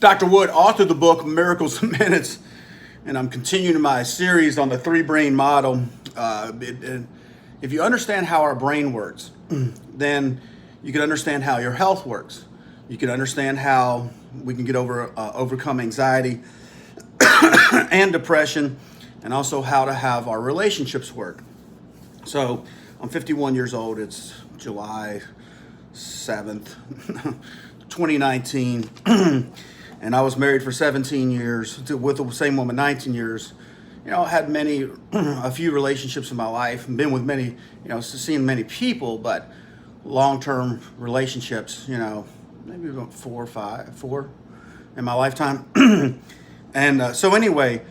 Dr. Wood authored the book Miracles in Minutes, and I'm continuing my series on the three brain model. If you understand how our brain works, then you can understand how your health works. You can understand how we can overcome anxiety and depression, and also how to have our relationships work. So I'm 51 years old. It's July 7th, 2019. And I was married for 17 years with the same woman, 19 years. I had a few relationships in my life, and been with many, seen many people, but long-term relationships, maybe about four in my lifetime. And so anyway,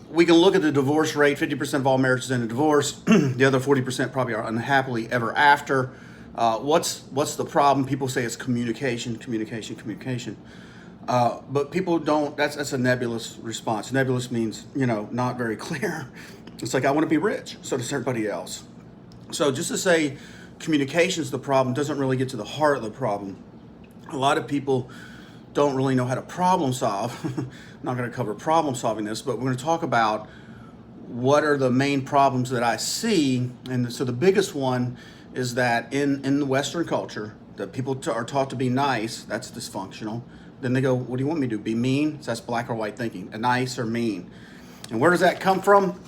we can look at the divorce rate. 50% of all marriages end in divorce. The other 40% probably are unhappily ever after. What's the problem? People say it's communication. But people don't, that's a nebulous response. Nebulous means, not very clear. It's like, I want to be rich. So does everybody else. So just to say communication's the problem doesn't really get to the heart of the problem. A lot of people don't really know how to problem solve. I'm not going to cover problem solving this, but we're going to talk about what are the main problems that I see. And so the biggest one is that in the Western culture, that people are taught to be nice. That's dysfunctional. Then they go, what do you want me to do? Be mean? So that's black or white thinking, nice or mean. And where does that come from?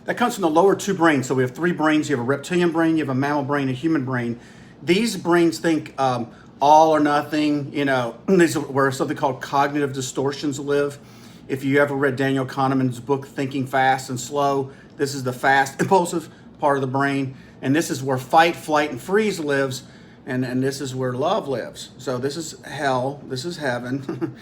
That comes from the lower two brains. So we have three brains. You have a reptilian brain, you have a mammal brain, a human brain. These brains think all or nothing, these are where something called cognitive distortions live. If you ever read Daniel Kahneman's book, Thinking Fast and Slow, this is the fast, impulsive part of the brain. And this is where fight, flight, and freeze lives. And this is where love lives. So this is hell, this is heaven.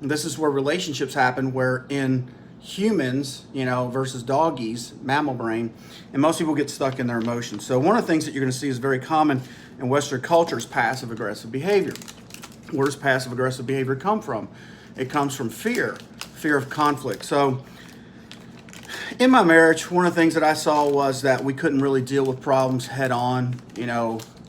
This is where relationships happen, where in humans, versus doggies, mammal brain, and most people get stuck in their emotions. So one of the things that you're going to see is very common in Western culture is passive-aggressive behavior. Where does passive-aggressive behavior come from? It comes from fear of conflict. So in my marriage, one of the things that I saw was that we couldn't really deal with problems head on.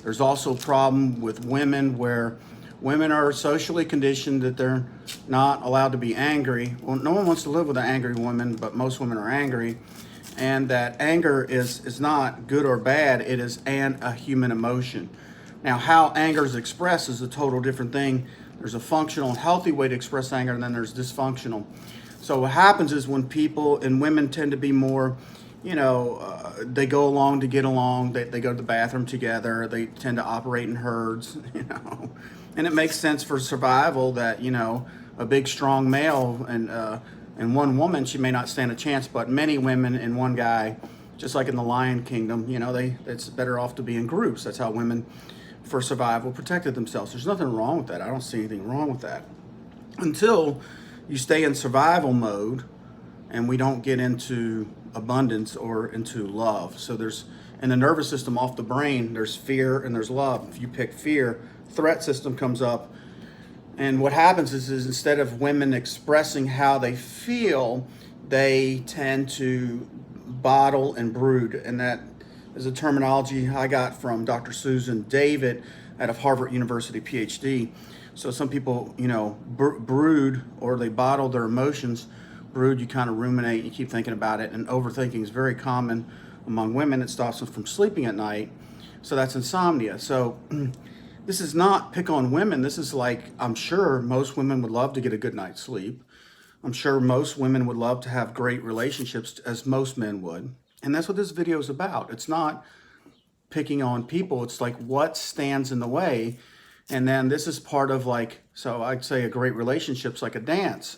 There's also a problem with women where women are socially conditioned that they're not allowed to be angry. Well, no one wants to live with an angry woman, but most women are angry. And that anger is not good or bad. It is a human emotion. Now, how anger is expressed is a total different thing. There's a functional and healthy way to express anger, and then there's dysfunctional. So what happens is when people and women tend to be more, they go along to get along. They go to the bathroom together. They tend to operate in herds, And it makes sense for survival that, a big, strong male and one woman, she may not stand a chance, but many women and one guy, just like in the Lion Kingdom, it's better off to be in groups. That's how women, for survival, protected themselves. There's nothing wrong with that. I don't see anything wrong with that. Until you stay in survival mode and we don't get into abundance or into love. So there's, in the nervous system off the brain, there's fear and there's love. If you pick fear, threat system comes up. And what happens is instead of women expressing how they feel, they tend to bottle and brood. And that is a terminology I got from Dr. Susan David out of Harvard University, PhD. So some people, brood, or they bottle their emotions. Brood, you kind of ruminate, you keep thinking about it, and overthinking is very common among women. It stops them from sleeping at night. So that's insomnia. So this is not pick on women. This is like, I'm sure most women would love to get a good night's sleep. I'm sure most women would love to have great relationships, as most men would. And that's what this video is about. It's not picking on people. It's like what stands in the way. And then this is part of so I'd say a great relationship's like a dance.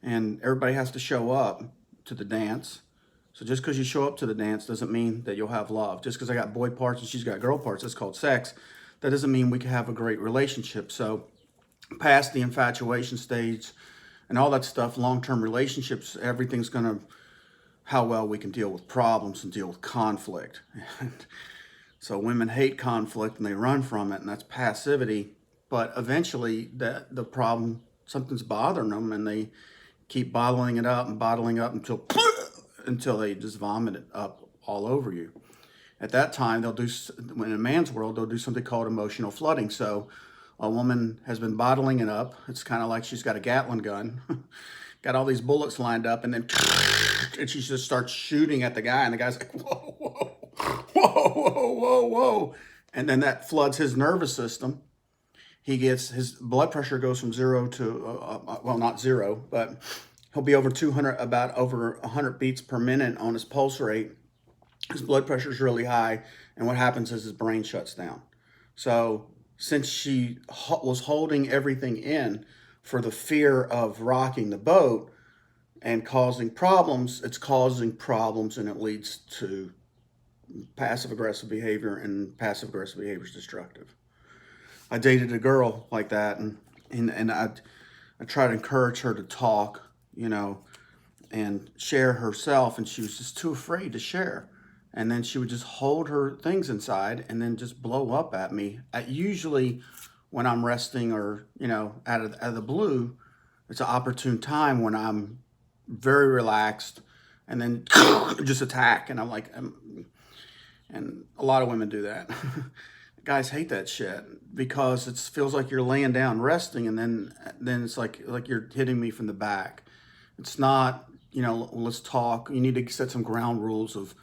And everybody has to show up to the dance. So just because you show up to the dance doesn't mean that you'll have love. Just because I got boy parts and she's got girl parts, that's called sex. That doesn't mean we can have a great relationship. So past the infatuation stage and all that stuff, long-term relationships, everything's going to how well we can deal with problems and deal with conflict. So women hate conflict and they run from it, and that's passivity. But eventually the problem, something's bothering them, and they keep bottling it up until they just vomit it up all over you. At that time, in a man's world, they'll do something called emotional flooding. So A woman has been bottling it up. It's kind of like she's got a Gatling gun, got all these bullets lined up, and then and she just starts shooting at the guy, and the guy's like, whoa, whoa, whoa, whoa, whoa, whoa. And then that floods his nervous system. His blood pressure goes from zero to, well, not zero, but he'll be over 200, about over 100 beats per minute on his pulse rate. His blood pressure is really high, and what happens is his brain shuts down. So since she was holding everything in for the fear of rocking the boat and causing problems, it's causing problems, and it leads to passive aggressive behavior, and passive aggressive behavior is destructive. I dated a girl like that, and I tried to encourage her to talk, and share herself, and she was just too afraid to share. And then she would just hold her things inside and then just blow up at me. Usually when I'm resting, or, out of the blue, it's an opportune time when I'm very relaxed, and then just attack. And I'm like, and a lot of women do that. Guys hate that shit because it feels like you're laying down resting, and then it's like you're hitting me from the back. It's not, let's talk. You need to set some ground rules of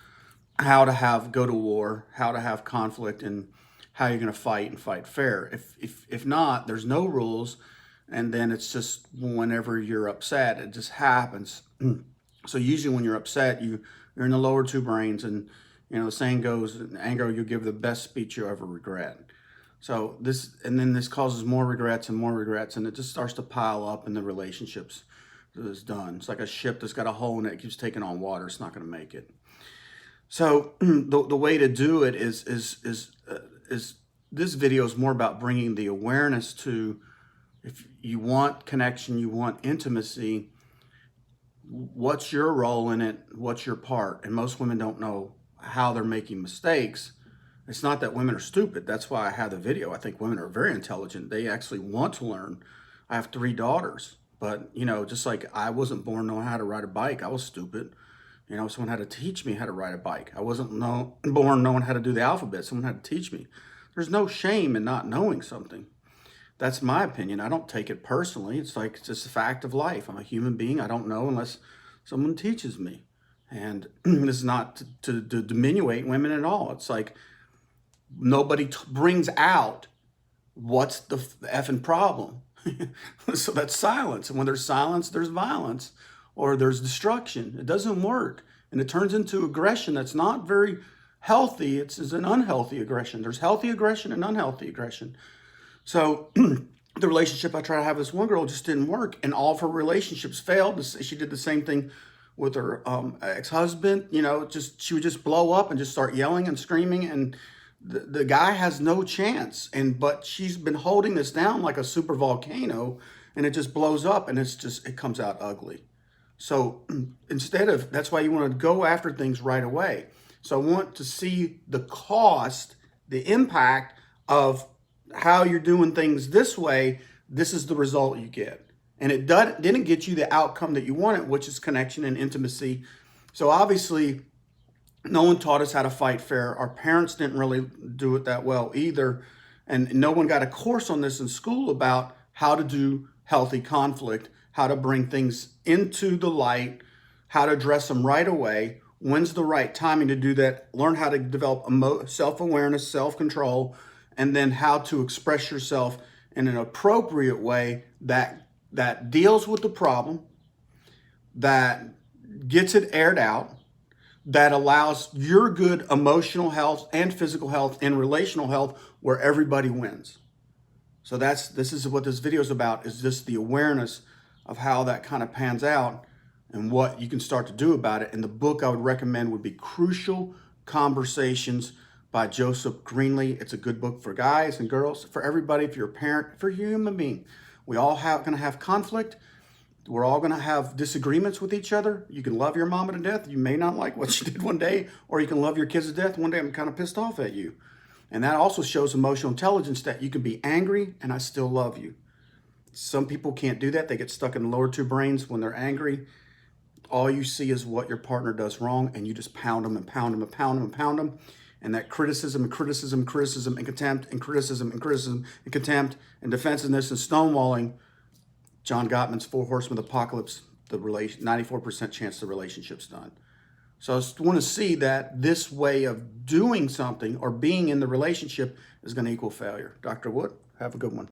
how to go to war, how to have conflict, and how you're going to fight and fight fair. If not, there's no rules, and then it's just whenever you're upset, it just happens. So usually when you're upset, you're in the lower two brains, and the saying goes, in anger you give the best speech you ever regret. So this causes more regrets and more regrets, and it just starts to pile up in the relationships that is done. It's like a ship that's got a hole in it, keeps taking on water, it's not going to make it. So the way to do it is this video is more about bringing the awareness to, if you want connection, you want intimacy, what's your role in it? What's your part? And most women don't know how they're making mistakes. It's not that women are stupid. That's why I have the video. I think women are very intelligent. They actually want to learn. I have 3 daughters, but just like I wasn't born knowing how to ride a bike, I was stupid. Someone had to teach me how to ride a bike. I wasn't born knowing how to do the alphabet. Someone had to teach me. There's no shame in not knowing something. That's my opinion. I don't take it personally. It's just a fact of life. I'm a human being. I don't know unless someone teaches me. And this is not to diminuate women at all. It's like nobody brings out what's the effing problem. So that's silence. And when there's silence, there's violence, or there's destruction. It doesn't work. And it turns into aggression that's not very healthy. It's an unhealthy aggression. There's healthy aggression and unhealthy aggression. So the relationship I tried to have with this one girl just didn't work, and all of her relationships failed. She did the same thing with her ex-husband. She would just blow up and just start yelling and screaming, and the guy has no chance. But she's been holding this down like a super volcano, and it just blows up, and it comes out ugly. So that's why you want to go after things right away. So I want to see the cost, the impact of how you're doing things this way. This is the result you get. And it didn't get you the outcome that you wanted, which is connection and intimacy. So obviously, no one taught us how to fight fair. Our parents didn't really do it that well either. And no one got a course on this in school about how to do healthy conflict, how to bring things into the light, how to address them right away, when's the right timing to do that, learn how to develop self-awareness, self-control, and then how to express yourself in an appropriate way that deals with the problem, that gets it aired out, that allows your good emotional health and physical health and relational health, where everybody wins. So this is what this video is about, is just the awareness of how that kind of pans out and what you can start to do about it. And the book I would recommend would be Crucial Conversations by Joseph Greenlee. It's a good book for guys and girls, for everybody, if you're a parent, for a human being. We all going to have conflict. We're all going to have disagreements with each other. You can love your mama to death. You may not like what she did one day, or you can love your kids to death. One day I'm kind of pissed off at you. And that also shows emotional intelligence, that you can be angry and I still love you. Some people can't do that. They get stuck in the lower 2 brains when they're angry. All you see is what your partner does wrong, and you just pound them and pound them and pound them and pound them. and that criticism and criticism and criticism and contempt and criticism and criticism and contempt and defensiveness and stonewalling, John Gottman's Four Horsemen of the Apocalypse, the 94% chance the relationship's done. So I just want to see that this way of doing something or being in the relationship is going to equal failure. Dr. Wood, have a good one.